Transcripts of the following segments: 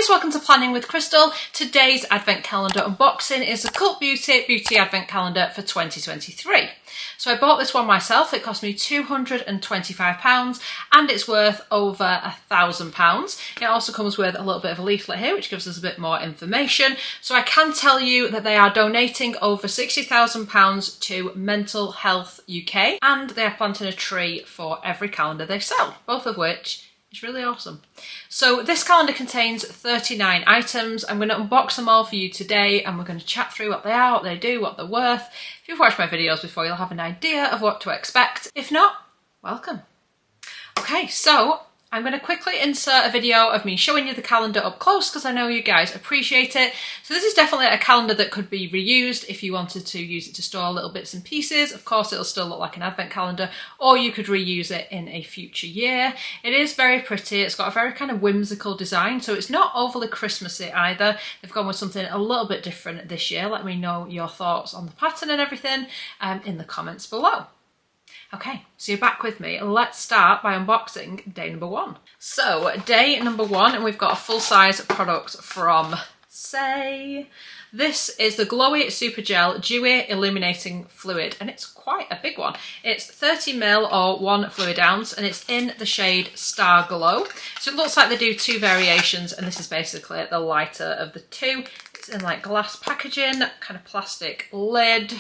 guys, welcome to Planning with Crystal. Today's advent calendar unboxing is the Cult Beauty Advent Calendar for 2023. So I bought this one myself. It cost me £225 and it's worth over £1,000. It also comes with a little bit of a leaflet here which gives us a bit more information. So I can tell you that they are donating over £60,000 to Mental Health UK and they are planting a tree for every calendar they sell, both of which it's really awesome. So this calendar contains 39 items. I'm going to unbox them all for you today and we're going to chat through what they are, what they do, what they're worth. If you've watched my videos before, you'll have an idea of what to expect. If not, welcome. Okay, so I'm going to quickly insert a video of me showing you the calendar up close because I know you guys appreciate it. So this is definitely a calendar that could be reused if you wanted to use it to store little bits and pieces. Of course, it'll still look like an advent calendar, or you could reuse it in a future year. It is very pretty. It's got a very kind of whimsical design, so it's not overly Christmassy either. They've gone with something a little bit different this year. Let me know your thoughts on the pattern and everything in the comments below. Okay, so you're back with me. Let's start by unboxing day number one. So day number one, and we've got a full-size product from Say. This is the Glowy Super Gel Dewy Illuminating Fluid, and it's quite a big one. It's 30ml or 1 fluid ounce, and it's in the shade Star Glow. So it looks like they do two variations, and this is basically the lighter of the two. It's in like glass packaging, kind of plastic lid.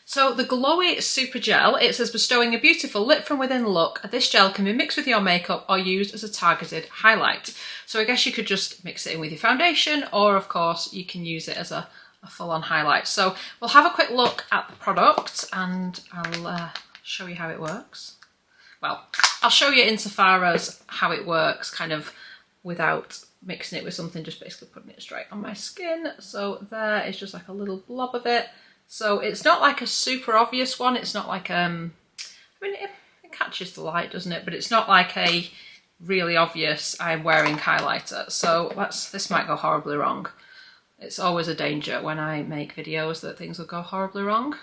So the Glowy Super Gel, it says bestowing a beautiful lit from within look. This gel can be mixed with your makeup or used as a targeted highlight. So I guess you could just mix it in with your foundation, or of course you can use it as a full-on highlight. So we'll have a quick look at the product and I'll show you how it works. Well, I'll show you insofar as how it works, kind of without mixing it with something, just basically putting it straight on my skin. So there is just like a little blob of it. So it's not like a super obvious one. It's not like, I mean, it catches the light, doesn't it? But it's not like a really obvious I'm wearing highlighter. So this might go horribly wrong. It's always a danger when I make videos that things will go horribly wrong.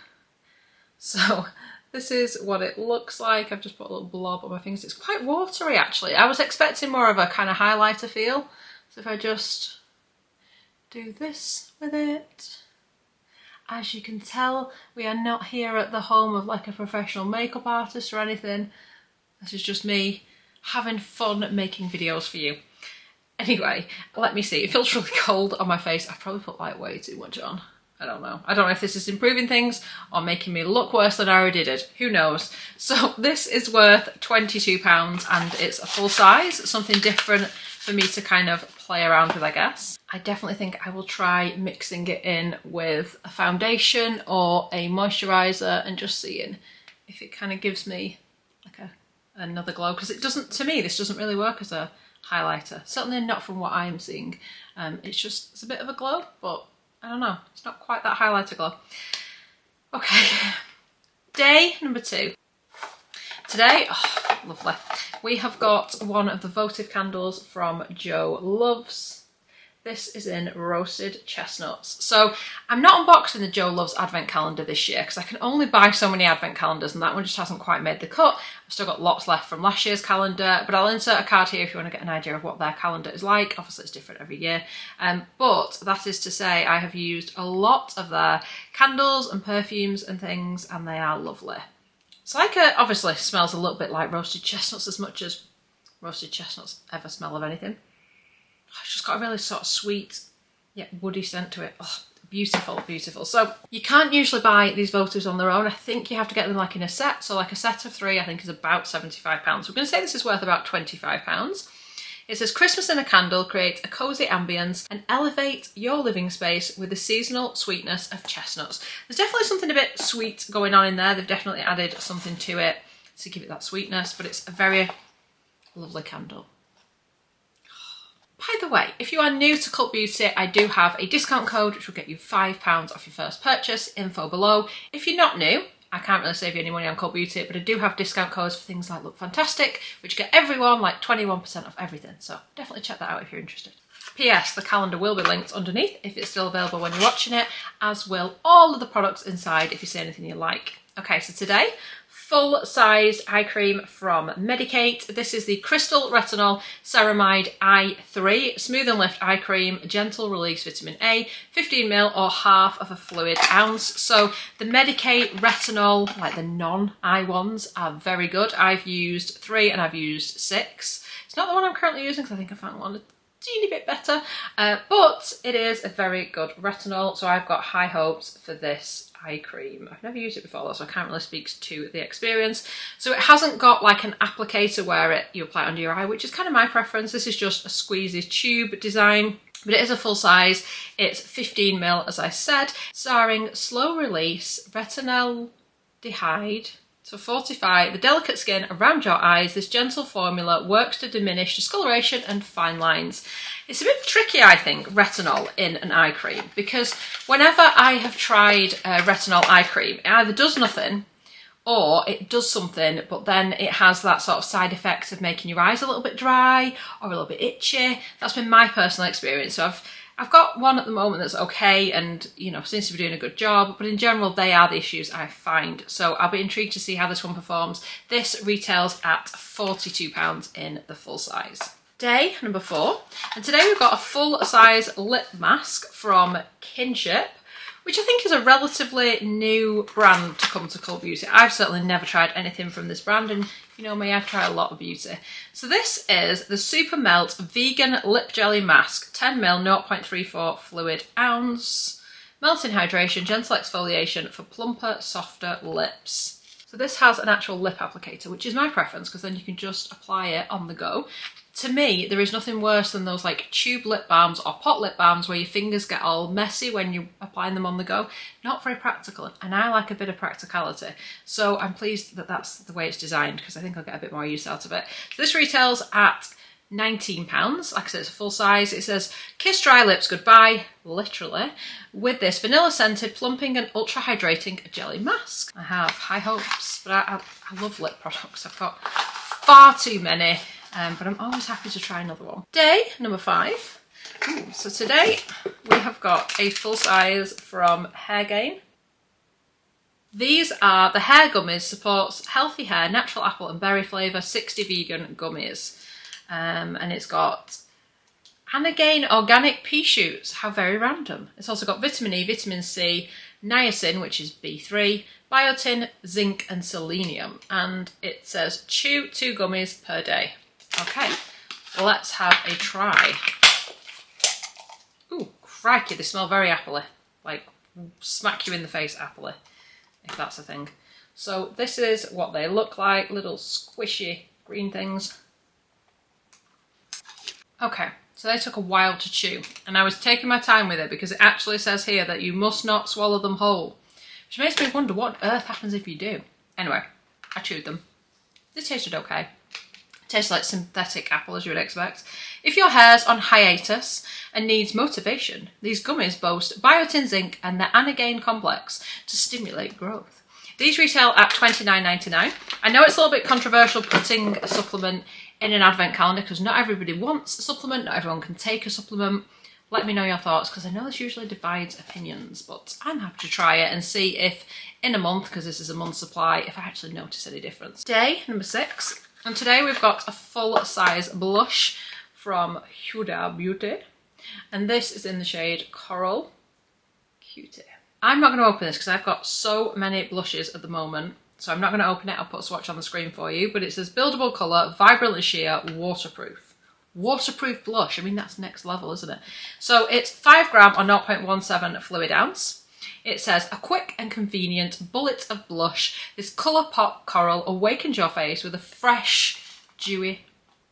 So this is what it looks like. I've just put a little blob on my fingers. It's quite watery actually. I was expecting more of a kind of highlighter feel. So if I just do this with it. As you can tell, we are not here at the home of like a professional makeup artist or anything. This is just me having fun making videos for you. Anyway, let me see. It feels really cold on my face. I've probably put like way too much on. I don't know. I don't know if this is improving things or making me look worse than I already did. Who knows? So this is worth £22 and it's a full size, something different for me to kind of play around with, I guess. I definitely think I will try mixing it in with a foundation or a moisturiser and just seeing if it kind of gives me like another glow, because it doesn't, to me, this doesn't really work as a highlighter. Certainly not from what I'm seeing. It's a bit of a glow, but I don't know. It's not quite that highlighter glow. Okay, day number two. Today, oh, lovely. We have got one of the Votive candles from Joe Loves. This is in Roasted Chestnuts. So I'm not unboxing the Joe Loves advent calendar this year because I can only buy so many advent calendars and that one just hasn't quite made the cut. I've still got lots left from last year's calendar, but I'll insert a card here if you want to get an idea of what their calendar is like. Obviously it's different every year, but that is to say I have used a lot of their candles and perfumes and things and they are lovely. It's like obviously smells a little bit like roasted chestnuts as much as roasted chestnuts ever smell of anything. It's just got a really sort of sweet yet woody scent to it. Oh, beautiful, beautiful. So you can't usually buy these Votives on their own. I think you have to get them like in a set. So like a set of 3 I think is about £75. We're going to say this is worth about £25. It says Christmas in a candle, create a cosy ambience and elevate your living space with the seasonal sweetness of chestnuts. There's definitely something a bit sweet going on in there. They've definitely added something to it to give it that sweetness, but it's a very lovely candle. By the way, if you are new to Cult Beauty, I do have a discount code which will get you £5 off your first purchase, info below. If you're not new, I can't really save you any money on Cult Beauty, but I do have discount codes for things like Look Fantastic, which get everyone like 21% off everything. So definitely check that out if you're interested. P.S. The calendar will be linked underneath if it's still available when you're watching it, as will all of the products inside if you see anything you like. Okay, so today, full-sized eye cream from Medik8. This is the Crystal Retinol Ceramide Eye 3 Smooth and Lift Eye Cream, Gentle Release Vitamin A, 15ml or half of a fluid ounce. So the Medik8 Retinol, like the non-eye ones, are very good. I've used 3 and I've used 6. It's not the one I'm currently using because I think I found one a teeny bit better, but it is a very good retinol, so I've got high hopes for this eye cream. I've never used it before though, so I can't really speak to the experience. So it hasn't got like an applicator where you apply it under your eye, which is kind of my preference. This is just a squeezy tube design, but it is a full size. It's 15ml, as I said, starring slow release retinaldehyde to fortify the delicate skin around your eyes. This gentle formula works to diminish discoloration and fine lines. It's a bit tricky, I think, retinol in an eye cream, because whenever I have tried retinol eye cream, it either does nothing or it does something, but then it has that sort of side effect of making your eyes a little bit dry or a little bit itchy. That's been my personal experience. So I've got one at the moment that's okay and, you know, seems to be doing a good job, but in general, they are the issues I find. So I'll be intrigued to see how this one performs. This retails at £42 in the full size. Day number 4, and today we've got a full size lip mask from Kinship, which I think is a relatively new brand to come to Cult Beauty. I've certainly never tried anything from this brand, and you know me, I've tried a lot of beauty. So this is the Super Melt Vegan Lip Jelly Mask, 10ml, 0.34 fluid ounce. Melting hydration, gentle exfoliation for plumper, softer lips. So this has an actual lip applicator, which is my preference because then you can just apply it on the go. To me, there is nothing worse than those like tube lip balms or pot lip balms where your fingers get all messy when you're applying them on the go. Not very practical, and I like a bit of practicality. So I'm pleased that that's the way it's designed because I think I'll get a bit more use out of it. So this retails at £19. Like I said, it's a full size. It says, kiss dry lips goodbye, literally, with this vanilla scented, plumping and ultra hydrating jelly mask. I have high hopes, but I love lip products. I've got far too many. But I'm always happy to try another one. Day number 5. Ooh, so today we have got a full size from Hairgain. These are the hair gummies, supports healthy hair, natural apple and berry flavour, 60 vegan gummies. And it's got Anagain organic pea shoots. How very random. It's also got vitamin E, vitamin C, niacin, which is B3, biotin, zinc and selenium. And it says chew 2 gummies per day. Okay, let's have a try. Ooh, crikey, they smell very appley. Like, smack you in the face appley, if that's a thing. So this is what they look like, little squishy green things. Okay, so they took a while to chew, and I was taking my time with it because it actually says here that you must not swallow them whole, which makes me wonder what on earth happens if you do. Anyway, I chewed them. They tasted okay. Tastes like synthetic apple, as you would expect. If your hair's on hiatus and needs motivation, these gummies boast biotin, zinc and the Anagain complex to stimulate growth. These retail at £29.99. I know it's a little bit controversial putting a supplement in an advent calendar because not everybody wants a supplement, not everyone can take a supplement. Let me know your thoughts because I know this usually divides opinions, but I'm happy to try it and see if in a month, because this is a month's supply, if I actually notice any difference. Day number 6. And today we've got a full-size blush from Huda Beauty, and this is in the shade Coral Cutie. I'm not going to open this because I've got so many blushes at the moment, so I'm not going to open it. I'll put a swatch on the screen for you, but it says buildable colour, vibrantly sheer, waterproof. Waterproof blush, I mean that's next level, isn't it? So it's 5 gram or 0.17 fluid ounce. It says, a quick and convenient bullet of blush. This colour pop coral awakens your face with a fresh, dewy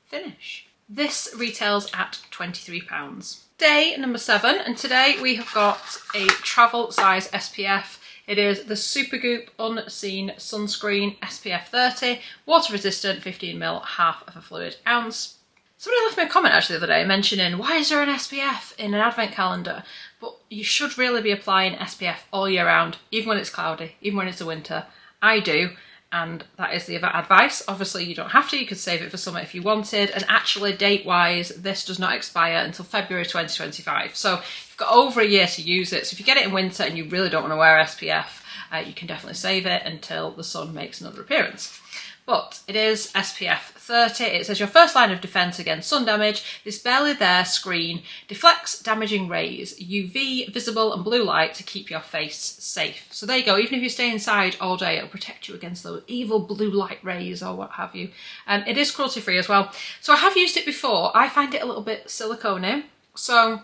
finish. This retails at £23. Day number 7, and today we have got a travel size SPF. It is the Supergoop Unseen Sunscreen SPF 30, water resistant, 15ml, half of a fluid ounce. Somebody left me a comment actually the other day mentioning, why is there an SPF in an advent calendar? But you should really be applying SPF all year round, even when it's cloudy, even when it's a winter. I do, and that is the advice. Obviously you don't have to, you could save it for summer if you wanted, and actually date-wise this does not expire until February 2025. So you've got over a year to use it, so if you get it in winter and you really don't want to wear SPF, you can definitely save it until the sun makes another appearance. But it is SPF 30. It says your first line of defence against sun damage. This barely there screen deflects damaging rays, UV, visible and blue light to keep your face safe. So there you go. Even if you stay inside all day, it'll protect you against those evil blue light rays or what have you. It is cruelty free as well. So I have used it before. I find it a little bit silicone-y. So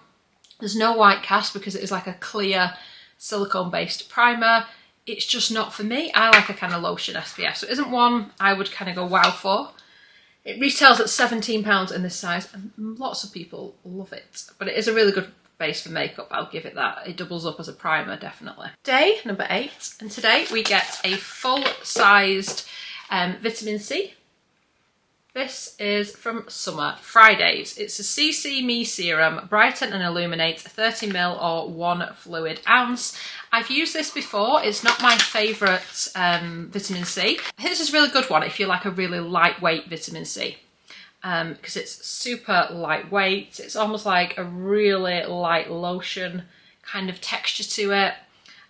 there's no white cast because it is like a clear silicone based primer. It's just not for me. I like a kind of lotion SPF, so it isn't one I would kind of go wow for. It retails at £17 in this size, and lots of people love it. But it is a really good base for makeup, I'll give it that. It doubles up as a primer, definitely. Day number 8, and today we get a full-sized vitamin C. This is from Summer Fridays. It's a CC Me Serum, Brighten and Illuminate 30ml or 1 fluid ounce. I've used this before. It's not my favourite vitamin C. I think this is a really good one if you like a really lightweight vitamin C. Because it's super lightweight. It's almost like a really light lotion kind of texture to it.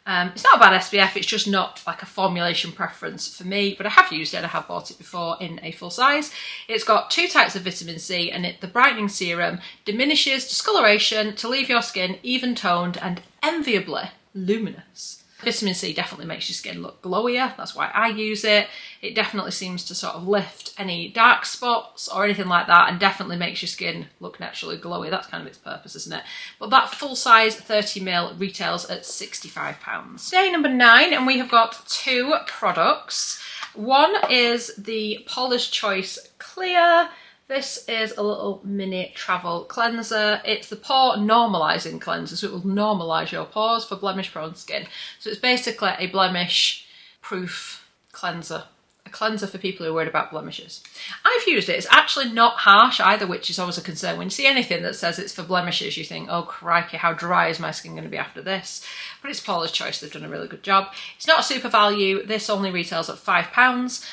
It's not a bad SPF, it's just not like a formulation preference for me, but I have used it and I have bought it before in a full size. It's got 2 types of vitamin C, and the brightening serum diminishes discoloration to leave your skin even toned and enviably luminous. Vitamin C definitely makes your skin look glowier, that's why I use it. It definitely seems to sort of lift any dark spots or anything like that, and definitely makes your skin look naturally glowy. That's kind of its purpose, isn't it? But that full size 30ml retails at £65. Day number 9, and we have got 2 products. One is the Paula's Choice Clear. This is a little mini travel cleanser. It's the pore normalising cleanser, so it will normalise your pores for blemish prone skin. So it's basically a blemish proof cleanser. A cleanser for people who are worried about blemishes. I've used it. It's actually not harsh either, which is always a concern. When you see anything that says it's for blemishes, you think, oh crikey, how dry is my skin going to be after this? But it's Paula's Choice. They've done a really good job. It's not a super value. This only retails at £5,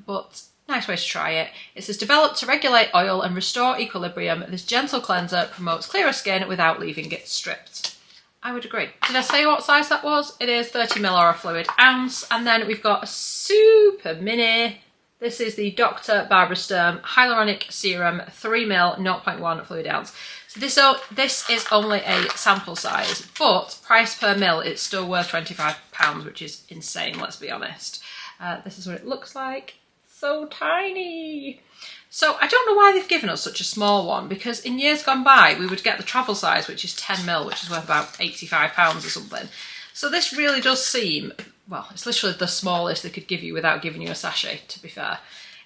but nice way to try it. It says, developed to regulate oil and restore equilibrium, this gentle cleanser promotes clearer skin without leaving it stripped. I would agree. Did I say what size that was? It is 30ml or a fluid ounce. And then we've got a super mini. This is the Dr. Barbara Sturm Hyaluronic Serum 3ml 0.1 fluid ounce. So this is only a sample size, but price per mil, it's still worth £25, which is insane, let's be honest. This is what it looks like. So tiny. So I don't know why they've given us such a small one, because in years gone by we would get the travel size, which is 10ml, which is worth about £85 or something. So this really does seem, well, it's literally the smallest they could give you without giving you a sachet, to be fair.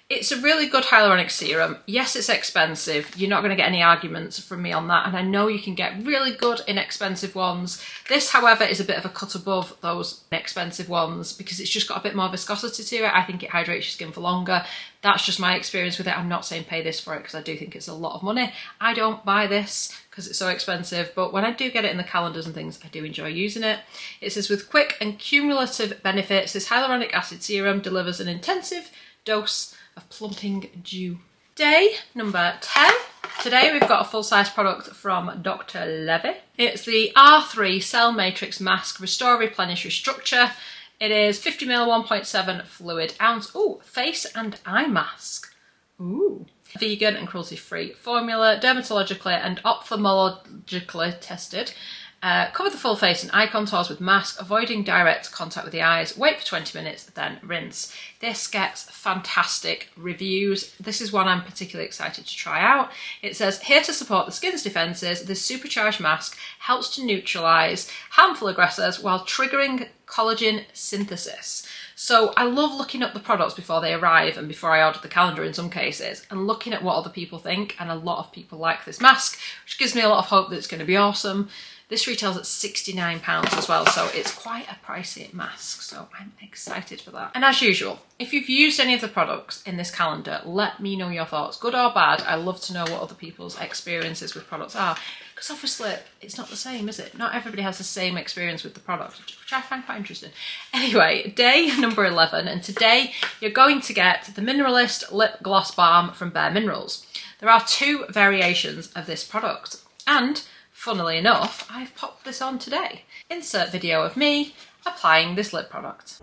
It's a really good hyaluronic serum. Yes, it's expensive. You're not going to get any arguments from me on that. And I know you can get really good inexpensive ones. This, however, is a bit of a cut above those inexpensive ones because it's just got a bit more viscosity to it. I think it hydrates your skin for longer. That's just my experience with it. I'm not saying pay this for it because I do think it's a lot of money. I don't buy this because it's so expensive, but when I do get it in the calendars and things, I do enjoy using it. It says, with quick and cumulative benefits, this hyaluronic acid serum delivers an intensive dose of plumping dew. Day number 10. Today we've got a full-size product from Dr. Levy. It's the R3 Cell Matrix Mask Restore, Replenish, Restructure. It is 50ml 1.7 fluid ounce. Ooh, face and eye mask. Ooh. Vegan and cruelty-free formula, dermatologically and ophthalmologically tested. Cover the full face and eye contours with mask, avoiding direct contact with the eyes. Wait for 20 minutes, then rinse. This gets fantastic reviews. This is one I'm particularly excited to try out. It says, here to support the skin's defences, this supercharged mask helps to neutralise harmful aggressors while triggering collagen synthesis. So I love looking up the products before they arrive and before I order the calendar in some cases, and looking at what other people think, and a lot of people like this mask, which gives me a lot of hope that it's going to be awesome. This retails at £69 as well, so it's quite a pricey mask, so I'm excited for that. And as usual, if you've used any of the products in this calendar, let me know your thoughts, good or bad. I love to know what other people's experiences with products are, because obviously it's not the same, is it? Not everybody has the same experience with the product, which I find quite interesting. Anyway, day number 11, and today you're going to get the Mineralist Lip Gloss Balm from Bare Minerals. There are 2 variations of this product, and funnily enough, I've popped this on today. Insert video of me applying this lip product.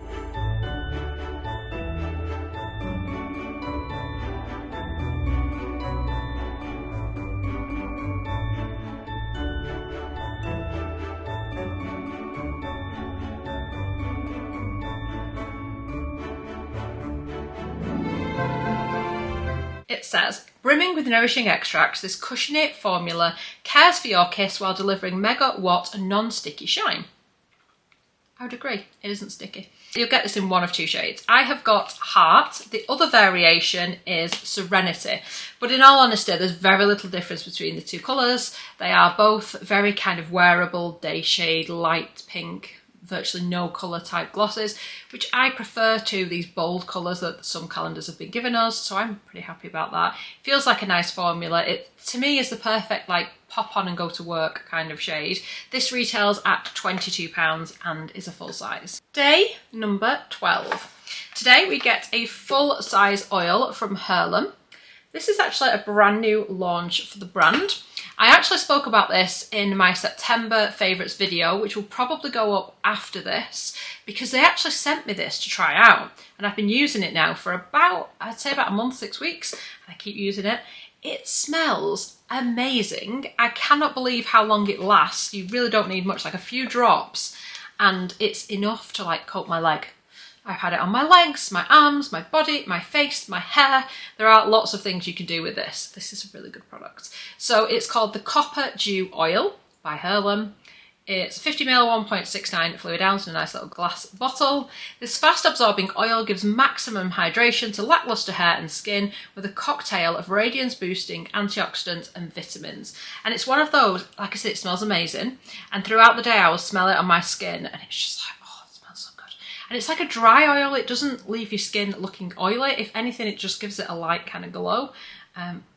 It says, brimming with nourishing extracts, this cushiony formula cares for your kiss while delivering megawatt non-sticky shine. I would agree, it isn't sticky. You'll get this in one of two shades. I have got Heart, the other variation is Serenity, but in all honesty there's very little difference between the two colours. They are both very kind of wearable day shade, light pink, virtually no colour type glosses, which I prefer to these bold colours that some calendars have been giving us, so I'm pretty happy about that. Feels like a nice formula. It to me is the perfect like pop on and go to work kind of shade. This retails at £22 and is a full size. Day number 12. Today we get a full size oil from Hurlem. This is actually a brand new launch for the brand. I actually spoke about this in my September favourites video, which will probably go up after this, because they actually sent me this to try out. And I've been using it now for about, I'd say about a month, 6 weeks, and I keep using it. It smells amazing. I cannot believe how long it lasts. You really don't need much, like a few drops, and it's enough to like coat my leg. I've had it on my legs, my arms, my body, my face, my hair. There are lots of things you can do with this. This is a really good product. So it's called the Copper Dew Oil by Hurlem. It's 50ml, 1.69 fluid ounce in a nice little glass bottle. This fast absorbing oil gives maximum hydration to lackluster hair and skin with a cocktail of radiance boosting antioxidants and vitamins. And it's one of those, like I said, it smells amazing. And throughout the day I will smell it on my skin and it's just like, and it's like a dry oil. It doesn't leave your skin looking oily. If anything, it just gives it a light kind of glow.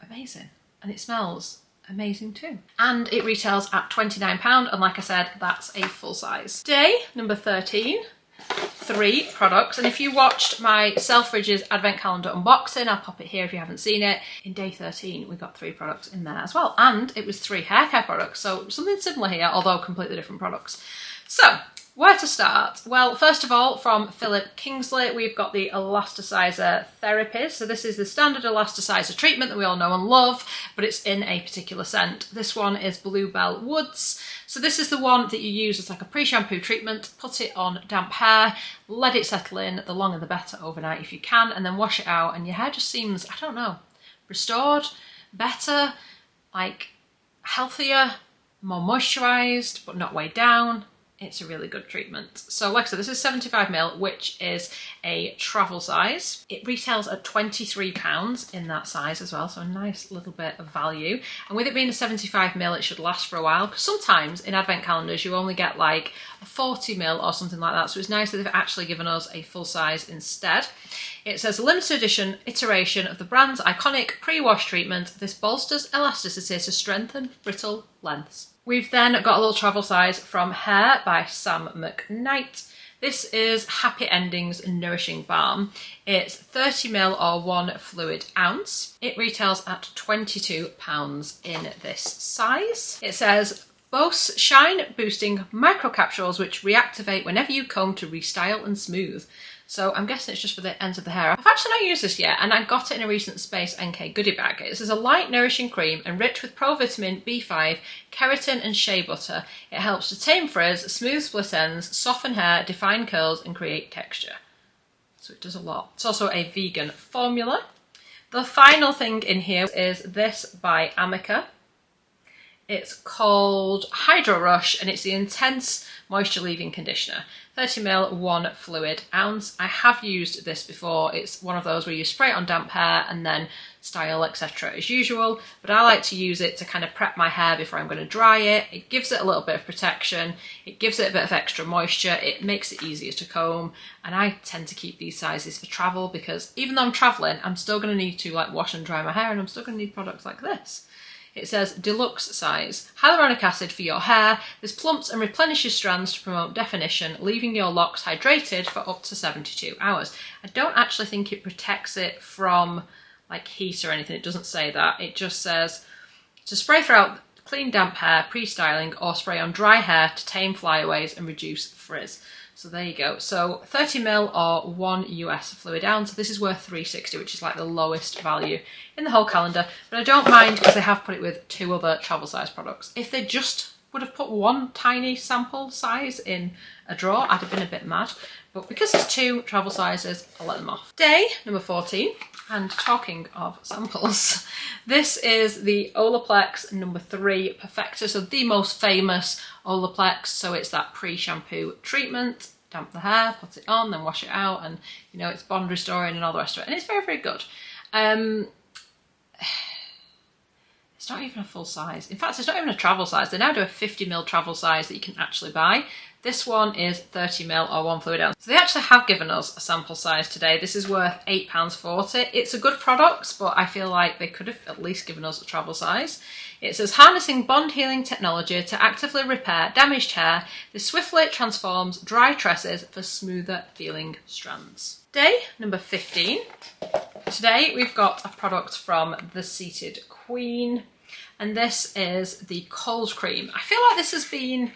Amazing. And it smells amazing too. And it retails at £29. And like I said, that's a full size. Day number 13. 3 products. And if you watched my Selfridges Advent Calendar unboxing, I'll pop it here if you haven't seen it. In day 13, we got 3 products in there as well. And it was 3 hair care products. So something similar here, although completely different products. So, where to start? Well, first of all, from Philip Kingsley, we've got the Elasticizer Therapy. So this is the standard elasticizer treatment that we all know and love, but it's in a particular scent. This one is Bluebell Woods. So this is the one that you use as like a pre-shampoo treatment, put it on damp hair, let it settle in, the longer the better overnight if you can, and then wash it out and your hair just seems, I don't know, restored, better, like healthier, more moisturised, but not weighed down. It's a really good treatment. So like I said, this is 75ml, which is a travel size. It retails at £23 in that size as well, so a nice little bit of value. And with it being a 75ml, it should last for a while, because sometimes in advent calendars you only get like a 40ml or something like that, so it's nice that they've actually given us a full size instead. It says a limited edition iteration of the brand's iconic pre-wash treatment. This bolsters elasticity to strengthen brittle lengths. We've then got a little travel size from Hair by Sam McKnight. This is Happy Endings Nourishing Balm. It's 30ml or 1 fluid ounce. It retails at £22 in this size. It says boasts shine boosting microcapsules which reactivate whenever you comb to restyle and smooth. So I'm guessing it's just for the ends of the hair. I've actually not used this yet, and I got it in a recent Space NK goodie bag. This is a light nourishing cream enriched with provitamin B5, keratin and shea butter. It helps to tame frizz, smooth split ends, soften hair, define curls and create texture. So it does a lot. It's also a vegan formula. The final thing in here is this by Amica. It's called Hydro Rush and it's the Intense Moisture Leaving Conditioner. 30ml, 1 fluid ounce. I have used this before. It's one of those where you spray it on damp hair and then style, etc. as usual. But I like to use it to kind of prep my hair before I'm going to dry it. It gives it a little bit of protection. It gives it a bit of extra moisture. It makes it easier to comb. And I tend to keep these sizes for travel because even though I'm traveling, I'm still going to need to like wash and dry my hair and I'm still going to need products like this. It says deluxe size. Hyaluronic acid for your hair. This plumps and replenishes strands to promote definition, leaving your locks hydrated for up to 72 hours. I don't actually think it protects it from like heat or anything. It doesn't say that. It just says to spray throughout clean damp hair, pre-styling, or spray on dry hair to tame flyaways and reduce frizz. So there you go. So 30ml or 1 US fluid ounce. This is worth £3.60, which is like the lowest value in the whole calendar. But I don't mind because they have put it with 2 other travel size products. If they just would have put 1 tiny sample size in a drawer, I'd have been a bit mad. But because it's 2 travel sizes, I'll let them off. Day number 14. And talking of samples, this is the Olaplex number 3 Perfector, so the most famous Olaplex. So it's that pre-shampoo treatment, damp the hair, put it on, then wash it out, and you know, it's bond restoring and all the rest of it, and it's very, very good. It's not even a full size. In fact, it's not even a travel size. They now do a 50ml travel size that you can actually buy. This one is 30ml or 1 fluid ounce. So they actually have given us a sample size today. This is worth £8.40. It's a good product, but I feel like they could have at least given us a travel size. It says, harnessing bond healing technology to actively repair damaged hair, this swiftly transforms dry tresses for smoother feeling strands. Day number 15. Today we've got a product from the Seated Queen, and this is the cold cream. I feel like this has been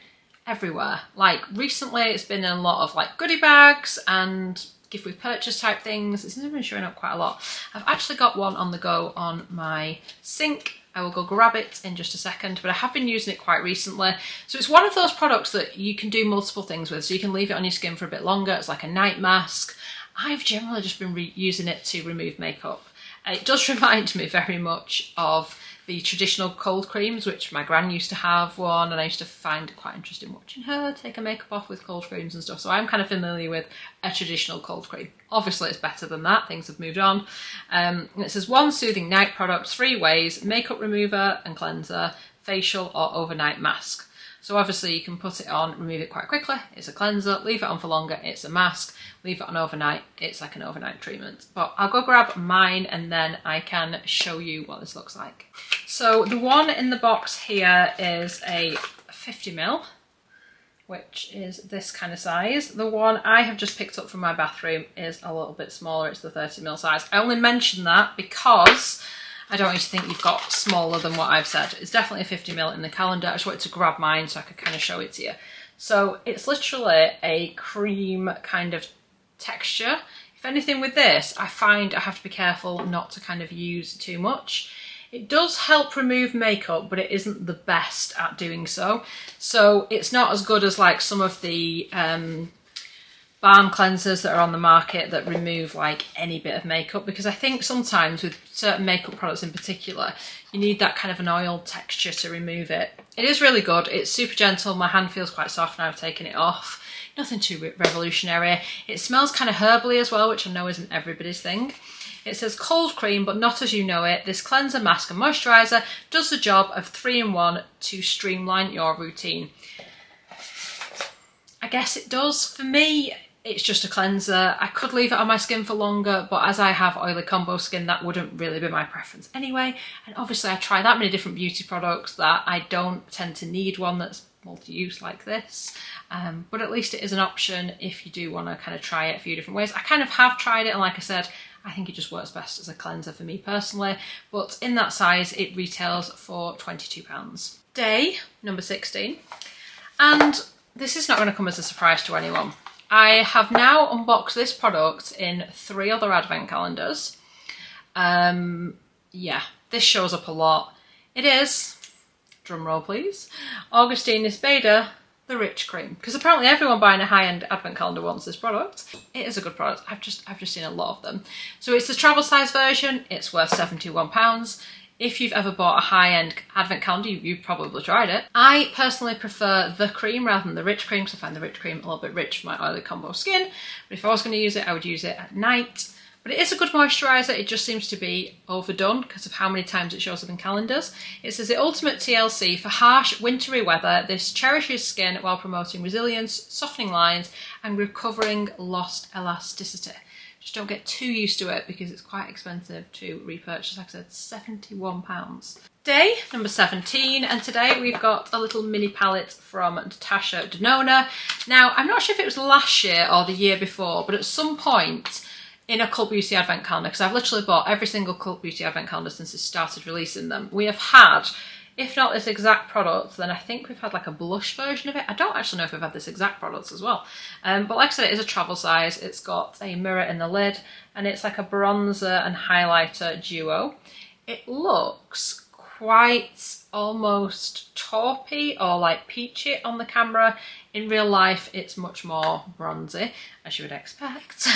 everywhere. Like recently it's been in a lot of like goodie bags and gift with purchase type things. It's been showing up quite a lot. I've actually got one on the go on my sink. I will go grab it in just a second, but I have been using it quite recently. So it's one of those products that you can do multiple things with. So you can leave it on your skin for a bit longer. It's like a night mask. I've generally just been using it to remove makeup. It does remind me very much of the traditional cold creams, which my gran used to have one, and I used to find it quite interesting watching her take her makeup off with cold creams and stuff. So I'm kind of familiar with a traditional cold cream. Obviously it's better than that, things have moved on. And it says 1 soothing night product, 3 ways, makeup remover and cleanser, facial or overnight mask. So obviously you can put it on, remove it quite quickly, it's a cleanser, leave it on for longer, it's a mask, leave it on overnight, it's like an overnight treatment. But I'll go grab mine and then I can show you what this looks like. So the one in the box here is a 50ml, which is this kind of size. The one I have just picked up from my bathroom is a little bit smaller, it's the 30ml size. I only mention that because I don't want you to think you've got smaller than what I've said. It's definitely a 50ml in the calendar. I just wanted to grab mine so I could kind of show it to you. So it's literally a cream kind of texture. If anything with this, I find I have to be careful not to kind of use too much. It does help remove makeup, but it isn't the best at doing so. So it's not as good as like some of the balm cleansers that are on the market that remove like any bit of makeup, because I think sometimes with certain makeup products in particular you need that kind of an oil texture to remove it. It is really good, it's super gentle, my hand feels quite soft now I've taken it off. Nothing too revolutionary. It smells kind of herbally as well, which I know isn't everybody's thing. It says cold cream, but not as you know it. This cleanser, mask and moisturiser does the job of 3-in-1 to streamline your routine. I guess it does. For me, it's just a cleanser. I could leave it on my skin for longer, but as I have oily combo skin, that wouldn't really be my preference anyway. And obviously I try that many different beauty products that I don't tend to need one that's multi-use like this. But at least it is an option if you do want to kind of try it a few different ways. I kind of have tried it, and like I said, I think it just works best as a cleanser for me personally. But in that size, it retails for £22. Day number 16. And this is not going to come as a surprise to anyone. I have now unboxed this product in 3 other advent calendars. Yeah, this shows up a lot. It is, drum roll please, Augustinus Bader, the Rich Cream. Because apparently everyone buying a high-end advent calendar wants this product. It is a good product. I've just seen a lot of them. So it's the travel size version. It's worth £71. If you've ever bought a high-end advent calendar, you've probably tried it. I personally prefer the cream rather than the Rich Cream, because I find the Rich Cream a little bit rich for my oily combo skin. But if I was going to use it, I would use it at night. But it is a good moisturiser. It just seems to be overdone because of how many times it shows up in calendars. It says the ultimate TLC for harsh wintry weather. This cherishes skin while promoting resilience, softening lines and recovering lost elasticity. Just don't get too used to it because it's quite expensive to repurchase. Like I said, £71. Day number 17, and today we've got a little mini palette from Natasha Denona. Now, I'm not sure if it was last year or the year before, but at some point in a Cult Beauty advent calendar, because I've literally bought every single Cult Beauty advent calendar since it started releasing them, we have had If not this exact product, then I think we've had like a blush version of it. I don't actually know if we've had this exact product as well. But like I said, it is a travel size. It's got a mirror in the lid and it's like a bronzer and highlighter duo. It looks quite almost taupey or like peachy on the camera. In real life, it's much more bronzy, as you would expect.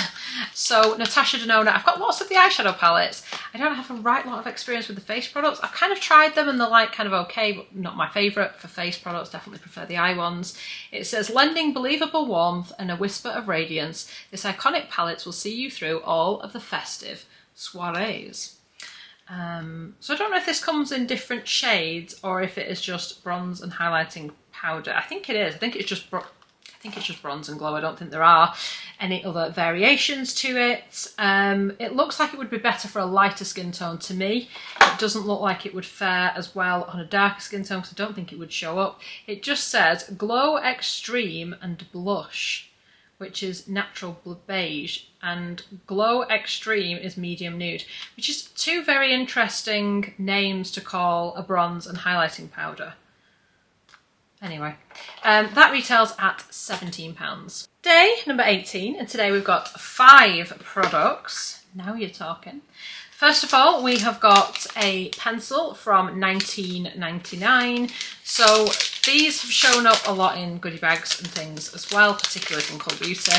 So Natasha Denona, I've got lots of the eyeshadow palettes. I don't have a right lot of experience with the face products. I've kind of tried them and they're like kind of okay, but not my favourite for face products. Definitely prefer the eye ones. It says, lending believable warmth and a whisper of radiance, this iconic palette will see you through all of the festive soirees. So I don't know if this comes in different shades or if it is just bronze and highlighting powder. I think it is. I think it's just bronze and glow. I don't think there are any other variations to it. It looks like it would be better for a lighter skin tone to me. It doesn't look like it would fare as well on a darker skin tone because I don't think it would show up. It just says Glow Extreme and Blush, which is natural beige, and Glow Extreme is medium nude, which is two very interesting names to call a bronze and highlighting powder. Anyway, that retails at £17. Day number 18, and today we've got 5 products. Now you're talking. First of all, we have got a pencil from 1999. So these have shown up a lot in goodie bags and things as well, particularly from Cult Beauty.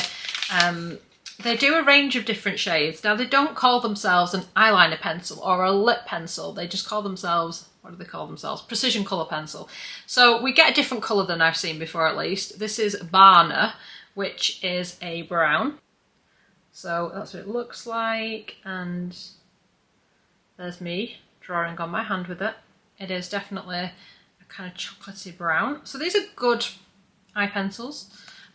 They do a range of different shades. Now, they don't call themselves an eyeliner pencil or a lip pencil. They just call themselves, what do they call themselves? Precision colour pencil. So we get a different colour than I've seen before at least. This is Barna, which is a brown. So that's what it looks like. And there's me drawing on my hand with it. It is definitely a kind of chocolatey brown. So these are good eye pencils,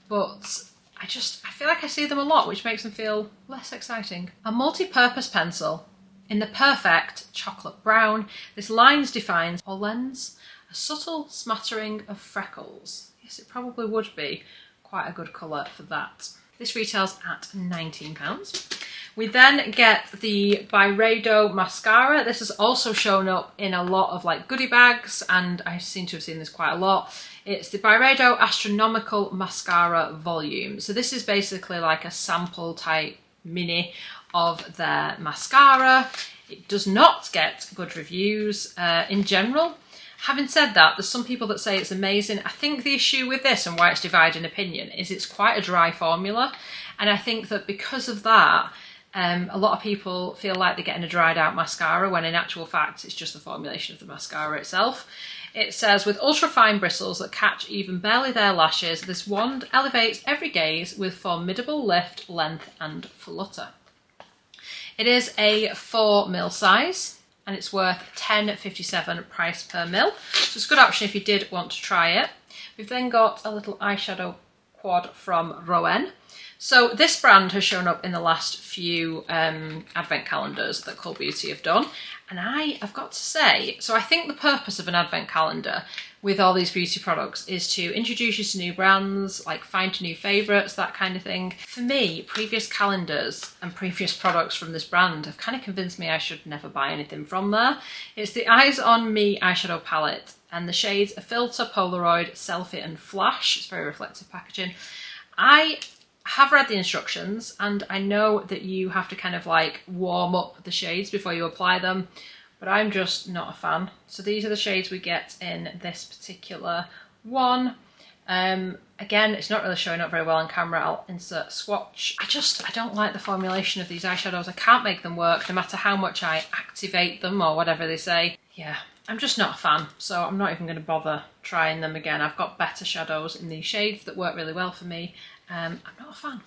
but I feel like I see them a lot, which makes them feel less exciting. A multi-purpose pencil in the perfect chocolate brown. This lines defines or lends a subtle smattering of freckles. Yes, it probably would be quite a good colour for that. This retails at £19. We then get the Byredo mascara. This has also shown up in a lot of like goodie bags, and I seem to have seen this quite a lot. It's the Byredo Astronomical Mascara Volume. So this is basically like a sample type mini of their mascara. It does not get good reviews in general. Having said that, there's some people that say it's amazing. I think the issue with this and why it's divided opinion is it's quite a dry formula. And I think that because of that, a lot of people feel like they're getting a dried out mascara when in actual fact it's just the formulation of the mascara itself. It says, with ultra fine bristles that catch even barely their lashes, this wand elevates every gaze with formidable lift, length and flutter. It is a 4mm size and it's worth £10.57 price per mil. So it's a good option if you did want to try it. We've then got a little eyeshadow quad from Rouen. So this brand has shown up in the last few advent calendars that Cult Beauty have done. And I've got to say, so I think the purpose of an advent calendar with all these beauty products is to introduce you to new brands, like find new favourites, that kind of thing. For me, previous calendars and previous products from this brand have kind of convinced me I should never buy anything from there. It's the Eyes on Me eyeshadow palette and the shades Filter, Polaroid, Selfie and Flash. It's very reflective packaging. I have read the instructions and I know that you have to kind of like warm up the shades before you apply them, but I'm just not a fan. So these are the shades we get in this particular one. Again, it's not really showing up very well on camera. I'll insert swatch. I don't like the formulation of these eyeshadows. I can't make them work no matter how much I activate them or whatever they say. Yeah, I'm just not a fan, so I'm not even going to bother trying them again. I've got better shadows in these shades that work really well for me. I'm not a fan.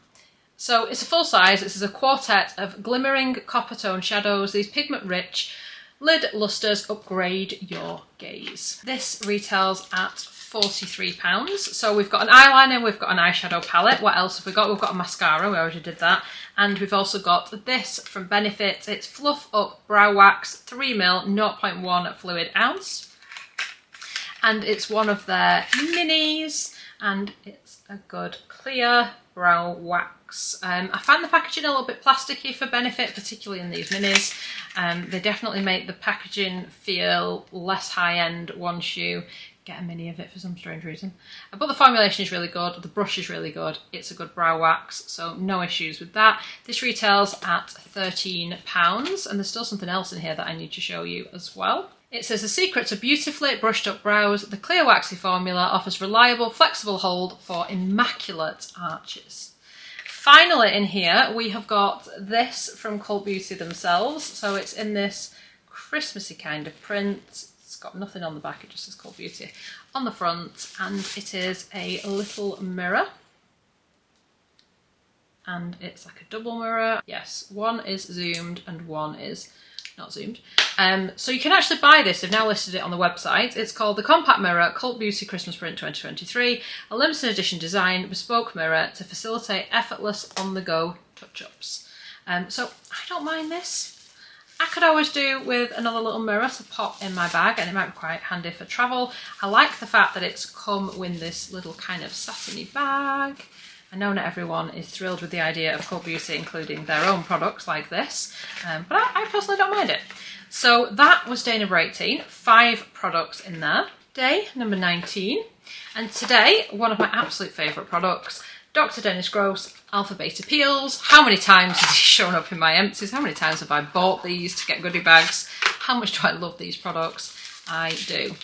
So it's a full size. This is a quartet of glimmering copper tone shadows. These pigment rich lid lustres upgrade your gaze. This retails at £43. So we've got an eyeliner, we've got an eyeshadow palette. What else have we got? We've got a mascara, we already did that. And we've also got this from Benefit. It's Fluff Up Brow Wax 3ml 0.1 fluid ounce. And it's one of their minis. And it's a good clear brow wax. I find the packaging a little bit plasticky for Benefit, particularly in these minis. They definitely make the packaging feel less high-end once you get a mini of it for some strange reason. But the formulation is really good, the brush is really good, it's a good brow wax, so no issues with that. This retails at £13, and there's still something else in here that I need to show you as well. It says the secret to beautifully brushed up brows, the clear waxy formula offers reliable, flexible hold for immaculate arches. Finally in here we have got this from Cult Beauty themselves, so it's in this Christmassy kind of print. It's got nothing on the back, it just says Cult Beauty on the front, and it is a little mirror. And it's like a double mirror. Yes, one is zoomed and one is not zoomed. So you can actually buy this, they've now listed it on the website. It's called the Compact Mirror Cult Beauty Christmas Print 2023, a limited edition design bespoke mirror to facilitate effortless on-the-go touch-ups. So I don't mind this. I could always do with another little mirror to pop in my bag, and it might be quite handy for travel. I like the fact that it's come with this little kind of satiny bag. I know not everyone is thrilled with the idea of Cult Beauty including their own products like this, but I personally don't mind it. So that was day number 18, 5 products in there. Day number 19, and today one of my absolute favourite products, Dr. Dennis Gross Alpha Beta Peels. How many times has he shown up in my empties? How many times have I bought these to get goodie bags? How much do I love these products? I do.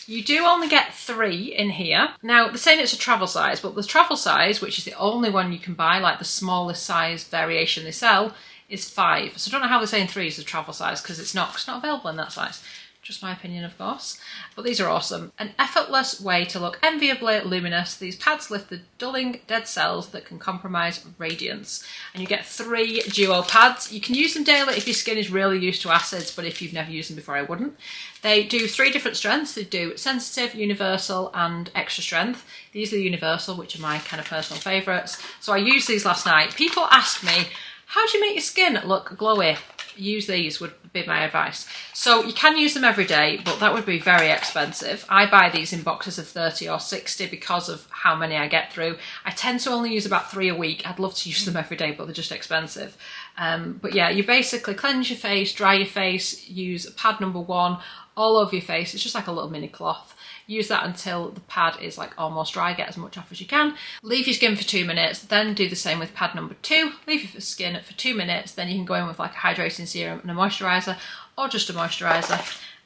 You do only get 3 in here. Now, they're saying it's a travel size, but the travel size, which is the only one you can buy, like the smallest size variation they sell, is 5. So I don't know how they're saying 3 is the travel size, because it's not available in that size. Just my opinion, of course. But these are awesome. An effortless way to look enviably luminous. These pads lift the dulling dead cells that can compromise radiance. And you get 3 duo pads. You can use them daily if your skin is really used to acids, but if you've never used them before, I wouldn't. They do 3 different strengths. They do sensitive, universal, and extra strength. These are the universal, which are my kind of personal favourites. So I used these last night. People ask me, how do you make your skin look glowy? Use these would be my advice. So you can use them every day, but that would be very expensive. I buy these in boxes of 30 or 60 because of how many I get through. I tend to only use about 3 a week. I'd love to use them every day, but they're just expensive. But yeah, you basically cleanse your face, dry your face, use pad number 1 all over your face. It's just like a little mini cloth. Use that until the pad is like almost dry, get as much off as you can. Leave your skin for 2 minutes, then do the same with pad number 2. Leave your skin for 2 minutes, then you can go in with like a hydrating serum and a moisturiser, or just a moisturiser.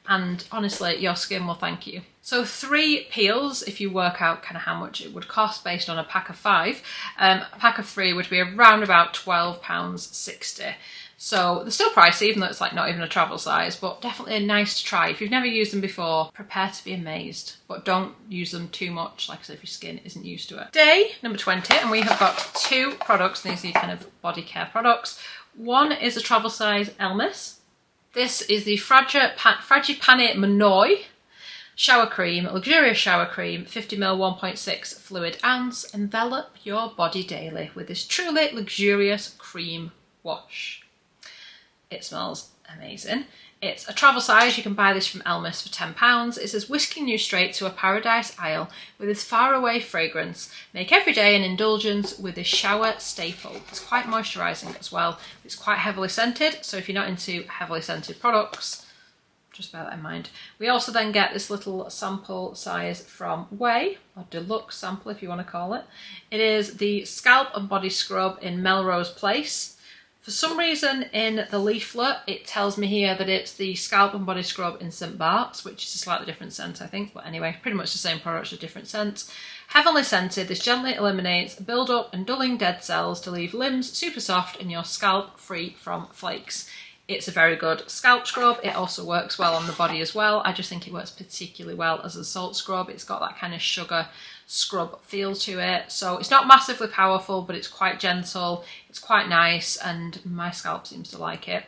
And honestly, your skin will thank you. So 3 peels, if you work out kind of how much it would cost based on a pack of 5. A pack of 3 would be around about £12.60. So they're still pricey, even though it's like not even a travel size, but definitely nice to try. If you've never used them before, prepare to be amazed, but don't use them too much, like I said, if your skin isn't used to it. Day number 20, and we have got 2 products, and these are kind of body care products. One is a travel size Elmis. This is the Fragipane Monoi shower cream, luxurious shower cream, 50ml 1.6 fluid ounce. Envelop your body daily with this truly luxurious cream wash. It smells amazing. It's a travel size. You can buy this from Elmis for £10. It says, whisking you straight to a paradise isle with this faraway fragrance. Make every day an indulgence with this shower staple. It's quite moisturising as well. It's quite heavily scented, so if you're not into heavily scented products, just bear that in mind. We also then get this little sample size from Way, or deluxe sample if you want to call it. It is the Scalp and Body Scrub in Melrose Place. For some reason in the leaflet it tells me here that it's the Scalp and Body Scrub in St Bart's, which is a slightly different scent I think, but anyway, pretty much the same product, just different scent. Heavenly scented, this gently eliminates build up and dulling dead cells to leave limbs super soft and your scalp free from flakes. It's a very good scalp scrub. It also works well on the body as well. I just think it works particularly well as a salt scrub. It's got that kind of sugar scrub feel to it. So it's not massively powerful, but it's quite gentle. It's quite nice, and my scalp seems to like it.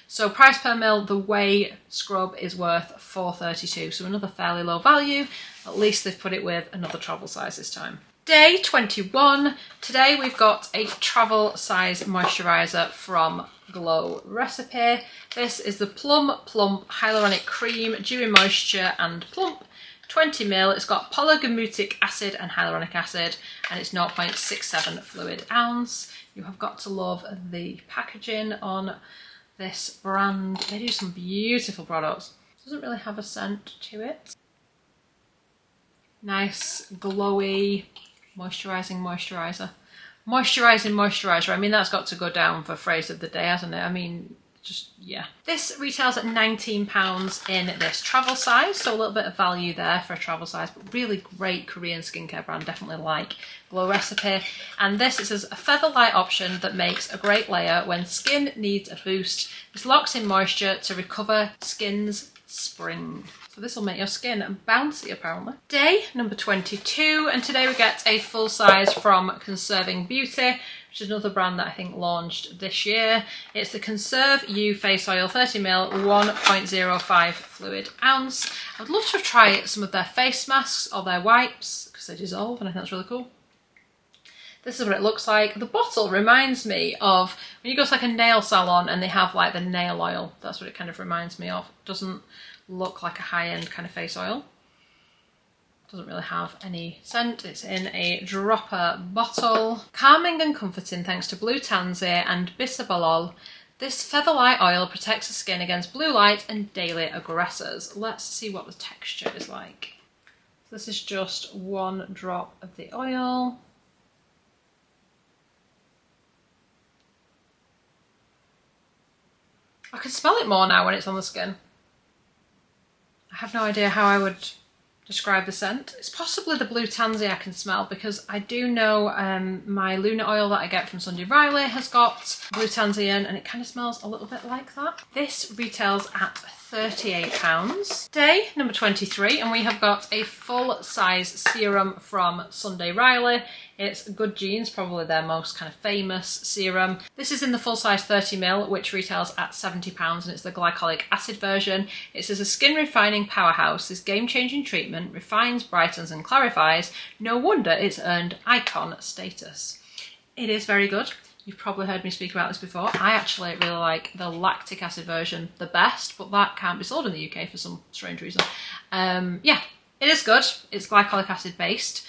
So price per mil, the Way scrub is worth £4.32. So another fairly low value. At least they've put it with another travel size this time. Day 21. Today we've got a travel size moisturiser from Glow Recipe. This is the Plum Plump Hyaluronic Cream Dewy Moisture and Plump 20ml. It's got polygamutic acid and hyaluronic acid, and it's 0.67 fluid ounce. You have got to love the packaging on this brand. They do some beautiful products. It doesn't really have a scent to it. Nice, glowy, moisturising moisturiser. Moisturising moisturiser. I mean, that's got to go down for phrase of the day, hasn't it? I mean, just, yeah. This retails at £19 in this travel size, so a little bit of value there for a travel size, but really great Korean skincare brand, definitely like Glow Recipe. And this is a feather light option that makes a great layer when skin needs a boost. This locks in moisture to recover skin's spring. So this will make your skin bouncy apparently. Day number 22, and today we get a full size from Conserving Beauty, which is another brand that I think launched this year. It's the Conserve You Face Oil 30ml, 1.05 fluid ounce. I'd love to try some of their face masks or their wipes because they dissolve, and I think that's really cool. This is what it looks like. The bottle reminds me of when you go to like a nail salon and they have like the nail oil. That's what it kind of reminds me of. It doesn't look like a high-end kind of face oil. Doesn't really have any scent. It's in a dropper bottle. Calming and comforting thanks to blue tansy and bisabolol. This feather light oil protects the skin against blue light and daily aggressors. Let's see what the texture is like. So this is just one drop of the oil. I can smell it more now when it's on the skin. I have no idea how I would describe the scent. It's possibly the blue tansy I can smell, because I do know my Luna oil that I get from Sunday Riley has got blue tansy in, and it kind of smells a little bit like that. This retails at £38. Day number 23, and we have got a full size serum from Sunday Riley. It's Good Genes, probably their most kind of famous serum. This is in the full size 30ml, which retails at £70, and it's the glycolic acid version. It says a skin refining powerhouse. This game-changing treatment refines, brightens and clarifies. No wonder it's earned icon status. It is very good. You've probably heard me speak about this before. I actually really like the lactic acid version the best, but that can't be sold in the UK for some strange reason. Yeah, it is good. It's glycolic acid based.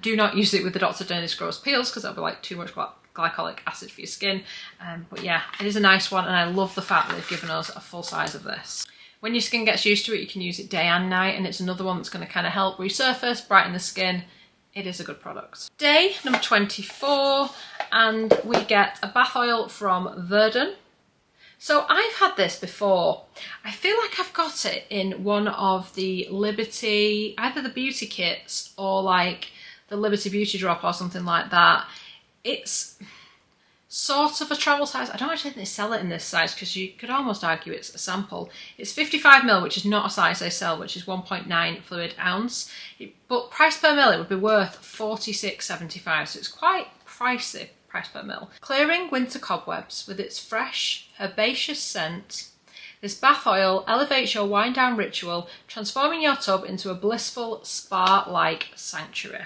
Do not use it with the Dr. Dennis Gross peels because that'll be like too much glycolic acid for your skin. But yeah, it is a nice one, and I love the fact that they've given us a full size of this. When your skin gets used to it, you can use it day and night, and it's another one that's going to kind of help resurface, brighten the skin. It is a good product. Day number 24, and we get a bath oil from Verdun. So I've had this before. I feel like I've got it in one of the Liberty, either the beauty kits or like the Liberty Beauty Drop or something like that. It's sort of a travel size. I don't actually think they sell it in this size because you could almost argue it's a sample. It's 55ml, which is not a size they sell, which is 1.9 fluid ounce. But price per ml, it would be worth £46.75, so it's quite pricey, price per ml. Clearing winter cobwebs with its fresh, herbaceous scent. This bath oil elevates your wind down ritual, transforming your tub into a blissful spa-like sanctuary.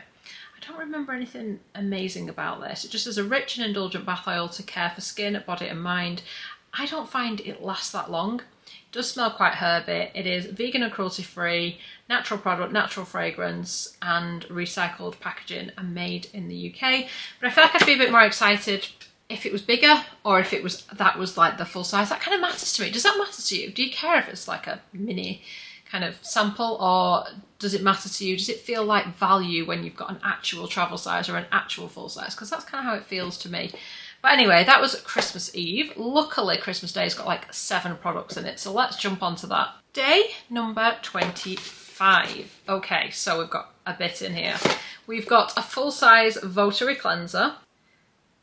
I don't remember anything amazing about this. It just is a rich and indulgent bath oil to care for skin, body and mind. I don't find it lasts that long. It does smell quite herby. It is vegan and cruelty free, natural product, natural fragrance and recycled packaging and made in the UK. But I feel like I'd be a bit more excited if it was bigger, or if it was like the full size. That kind of matters to me. Does that matter to you? Do you care if it's like a mini kind of sample, or does it matter to you? Does it feel like value when you've got an actual travel size or an actual full size? Because that's kind of how it feels to me. But anyway, that was Christmas Eve. Luckily, Christmas Day's got like 7 products in it, so let's jump onto that. Day number 25. Okay, so we've got a bit in here. We've got a full-size Votive cleanser.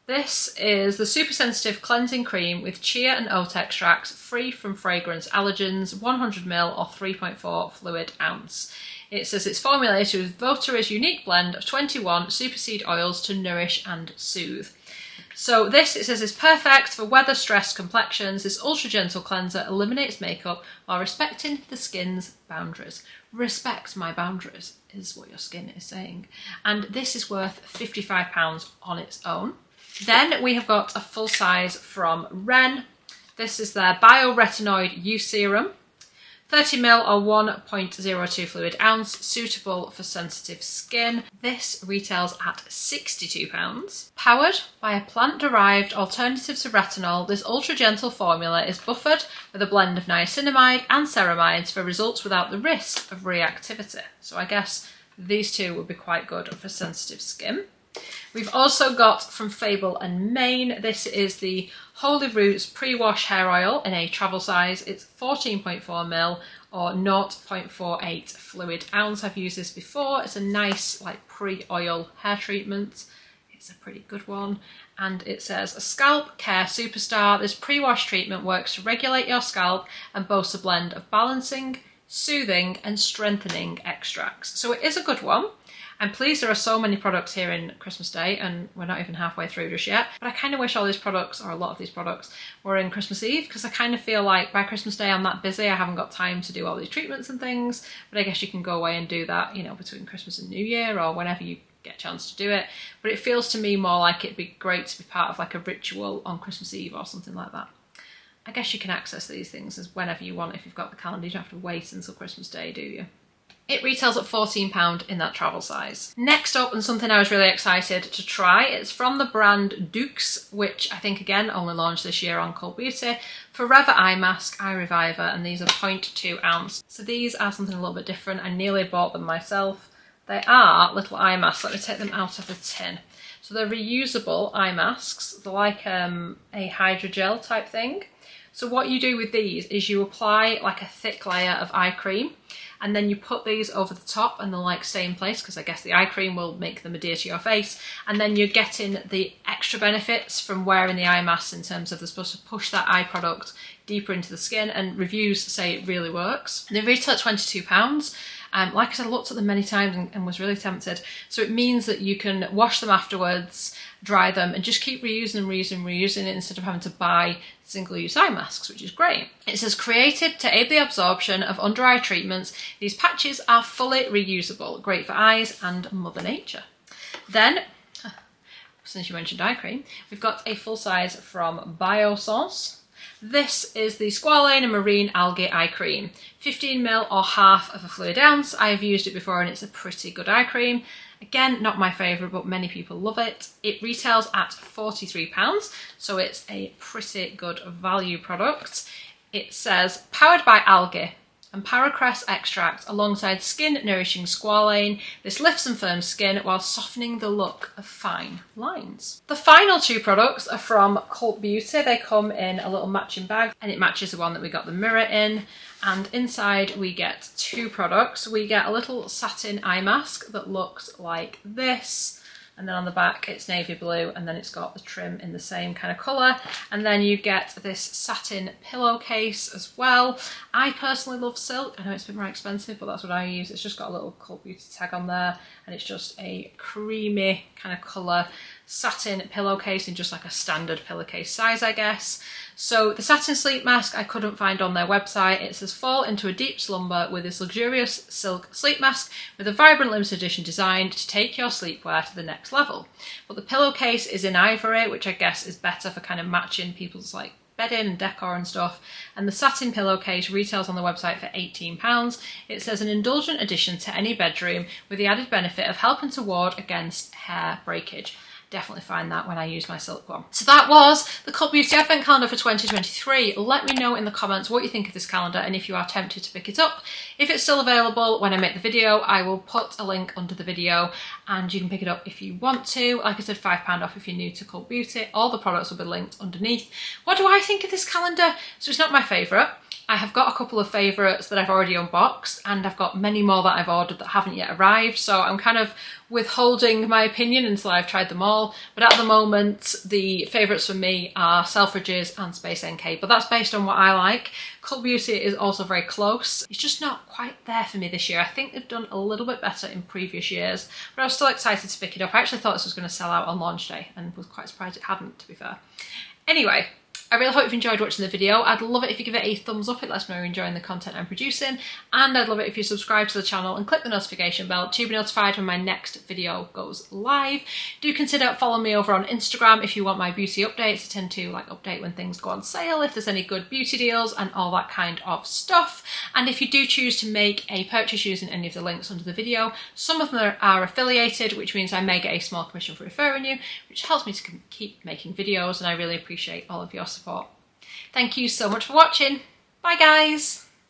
This is the Super Sensitive Cleansing Cream with chia and oat extracts, free from fragrance allergens, 100ml or 3.4 fluid ounce. It says it's formulated with Votive's unique blend of 21 superseed oils to nourish and soothe. So this, it says, is perfect for weather-stressed complexions. This ultra-gentle cleanser eliminates makeup while respecting the skin's boundaries. Respect my boundaries is what your skin is saying. And this is worth £55 on its own. Then we have got a full size from Ren. This is their Bioretinoid U Serum. 30ml or 1.02 fluid ounce, suitable for sensitive skin. This retails at £62. Powered by a plant-derived alternative to retinol, this ultra-gentle formula is buffered with a blend of niacinamide and ceramides for results without the risk of reactivity. So I guess these two would be quite good for sensitive skin. We've also got from Fable and Mane, this is the Holy Roots Pre-Wash Hair Oil in a travel size. It's 14.4ml or 0.48 fluid ounce. I've used this before. It's a nice like pre-oil hair treatment. It's a pretty good one. And it says, a scalp care superstar. This pre-wash treatment works to regulate your scalp and boasts a blend of balancing, soothing and strengthening extracts. So it is a good one. I'm pleased there are so many products here in Christmas Day, and we're not even halfway through just yet, but I kind of wish all these products, or a lot of these products, were in Christmas Eve, because I kind of feel like by Christmas Day I'm that busy, I haven't got time to do all these treatments and things, but I guess you can go away and do that, you know, between Christmas and New Year, or whenever you get a chance to do it. But it feels to me more like it'd be great to be part of like a ritual on Christmas Eve or something like that. I guess you can access these things as whenever you want if you've got the calendar. You don't have to wait until Christmas Day, do you? It retails at £14 in that travel size. Next up, and something I was really excited to try, it's from the brand Dukes, which I think again only launched this year on Cult Beauty. Forever Eye Mask, Eye Reviver, and these are 0.2 ounce. So these are something a little bit different. I nearly bought them myself. They are little eye masks. Let me take them out of the tin. So they're reusable eye masks. They're like a hydrogel type thing. So what you do with these is you apply like a thick layer of eye cream, and then you put these over the top and they'll like stay in place because I guess the eye cream will make them adhere to your face, and then you're getting the extra benefits from wearing the eye mask in terms of they're supposed to push that eye product deeper into the skin, and reviews say it really works. They retail at £22. Like I said, I looked at them many times and was really tempted. So it means that you can wash them afterwards, dry them, and just keep reusing and reusing it instead of having to buy single-use eye masks, which is great. It says, created to aid the absorption of under-eye treatments, these patches are fully reusable, great for eyes and Mother Nature. Then, since you mentioned eye cream, we've got a full size from Biosense. This is the Squalane and Marine Algae Eye Cream. 15ml or half of a fluid ounce. I have used it before and it's a pretty good eye cream. Again, not my favourite, but many people love it. It retails at £43, so it's a pretty good value product. It says, powered by algae and paracress extract alongside skin nourishing squalane. This lifts and firms skin while softening the look of fine lines. The final two products are from Cult Beauty. They come in a little matching bag and it matches the one that we got the mirror in. And inside we get two products. We get a little satin eye mask that looks like this. And then on the back it's navy blue, and then it's got the trim in the same kind of colour. And then you get this satin pillowcase as well. I personally love silk. I know it's a bit more expensive, but that's what I use. It's just got a little Cult Beauty tag on there, and it's just a creamy kind of colour satin pillowcase in just like a standard pillowcase size, I guess. So the satin sleep mask I couldn't find on their website. It says, fall into a deep slumber with this luxurious silk sleep mask with a vibrant limited edition design to take your sleepwear to the next level. But the pillowcase is in ivory, which I guess is better for kind of matching people's like bedding and decor and stuff. And the satin pillowcase retails on the website for £18. It says, an indulgent addition to any bedroom with the added benefit of helping to ward against hair breakage. Definitely find that when I use my silk one. So that was the Cult Beauty Advent Calendar for 2023. Let me know in the comments what you think of this calendar and if you are tempted to pick it up. If it's still available when I make the video, I will put a link under the video and you can pick it up if you want to. Like I said, £5 off if you're new to Cult Beauty. All the products will be linked underneath. What do I think of this calendar? So it's not my favourite. I have got a couple of favourites that I've already unboxed, and I've got many more that I've ordered that haven't yet arrived, so I'm kind of withholding my opinion until I've tried them all. But at the moment, the favourites for me are Selfridges and Space NK, but that's based on what I like. Cult Beauty is also very close. It's just not quite there for me this year. I think they've done a little bit better in previous years, but I was still excited to pick it up. I actually thought this was going to sell out on launch day and was quite surprised it hadn't, to be fair. Anyway, I really hope you've enjoyed watching the video. I'd love it if you give it a thumbs up, it lets me know you're enjoying the content I'm producing, and I'd love it if you subscribe to the channel and click the notification bell to be notified when my next video goes live. Do consider following me over on Instagram if you want my beauty updates. I tend to update when things go on sale, if there's any good beauty deals and all that kind of stuff. And if you do choose to make a purchase using any of the links under the video, some of them are affiliated, which means I may get a small commission for referring you, which helps me to keep making videos, and I really appreciate all of your support. Thank you so much for watching. Bye guys!